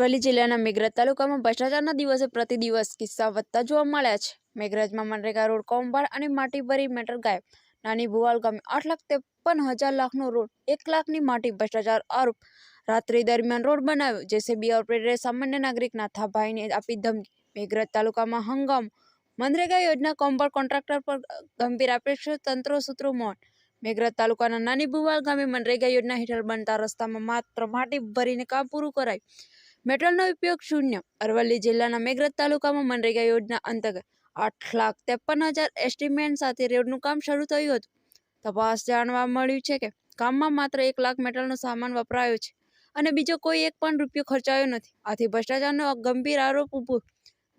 અરવલ્લી જિલ્લાના મેઘરજ તાલુકામાં ભ્રષ્ટાચારના દિવસે પ્રતિ દિવસ કિસ્સા વધતા જોવા મળ્યા છે। મેઘરજમાં મનરેગા રોડ કૌભાંડ અને માટી ભરી મેટર ગાયબ। નાની ભુવાલ ગામે 8,53,000 લાખનો રોડ 1 લાખની માટી ભ્રષ્ટાચાર આરોપ। રાત્રિ દરમિયાન રોડ બનાવ્યો, જેસીબી ઓપરેટરે સામાન્ય નાગરિક નાથાભાઈને આપી ધમકી। મેઘરજ તાલુકામાં હંગામો, મનરેગા યોજના કૌભાંડ કોન્ટ્રાક્ટર પર ગંભીર આક્ષેપ, તંત્ર સૂત્રો મૌન। મેઘરજ તાલુકાના નાની ભુવાલ ગામે મનરેગા યોજના હેઠળ બનતા રસ્તામાં માત્ર માટી ભરીને કામ પૂરું કરાયું, મેટલનો ઉપયોગ શૂન્ય। અરવલ્લી જિલ્લાના મેઘરજ તાલુકામાં મનરેગા યોજના અંતર્ગત 8,53,000 એસ્ટિમેટ સાથે રોડનું કામ શરૂ થયું હતું। તપાસ જાણવા મળ્યું છે કે કામમાં માત્ર 1 લાખ મેટલનો સામાન વપરાયો છે અને બીજો કોઈ એક પણ રૂપિયો ખર્ચાયો નથી। આથી ભ્રષ્ટાચારનો ગંભીર આરોપ ઉભો।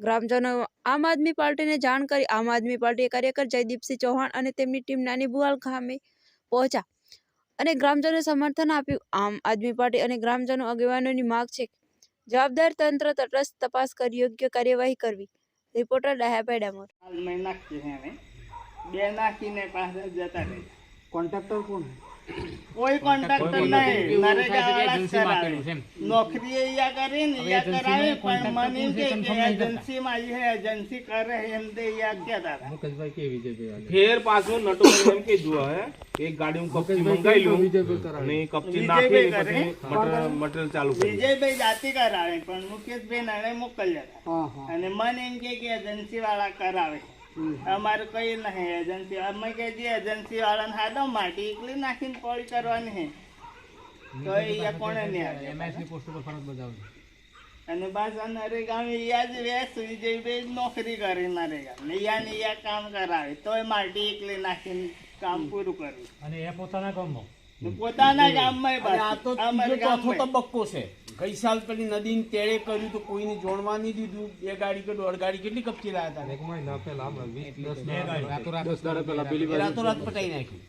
ગ્રામજનો આમ આદમી પાર્ટીને જાણ કરી આમ આદમી પાર્ટી કાર્યકર જયદીપસિંહ ચૌહાણ અને તેમની ટીમ નાની ભુવાલ ગામે પહોંચ્યા અને ગ્રામજનોને સમર્થન આપ્યું। આમ આદમી પાર્ટી અને ગ્રામજનો આગેવાનોની માંગ છે કે જવાબદાર તંત્ર તટસ્થ તપાસ કરી યોગ્ય કાર્યવાહી કરવી। રિપોર્ટર ડાયાભાઈ ડામોર। कॉन्ट्रैक्टर कौन है? कोई कॉन्ट्रैक्टर नहीं, नरेगा वाला करावे नौकरी या करे न या करावे पण मनी के एजेंसी में आई है, एजेंसी कर रहे हैं हम दे या क्या दादा मुकेश भाई के बीजेपी वाले फिर पासो नटो एम के जो है एक गाड़ी में कपची मंगाई लो बीजेपी करा અને કપચી નાખી મટીરીયલ ચાલુ કરી विजय भाई जाती करावे पण मुकेश भाई नाणे मोकल्या हां हां અને मन એમ કે એજન્સી વાળા કરાવે। અમારે કઈ નહીં એજન્સી, અમે કે જે એજન્સી વાળાને હાથો માટી એકલી નાખીને પોળી કરવાની હે તો એ કોણે નહીં આવે एमएससी पोस्ट पर फरज बजावनी અને પાછા નરેગા યા જ વેસ વિજયભાઈ નોકરી કરી નરેગા ને યા કામ કરાવે તોય માટી એકલી નાખીને કામ પૂરું કર્યું અને એ પોતાના ગામમાં પોતાના ગામમાં આ તો ત્રીજો ચોથો તબક્કો છે। ગઈ સાલ પેલી નદીને તેડે કર્યું તો કોઈને જોડવા નહીં દીધું। 2 ગાડી કે 1.5 ગાડી કેટલી કપચી લાયા હતા? એક મહિના પહેલા 20 10 રાતોરાત પટાઈ નાખ્યું।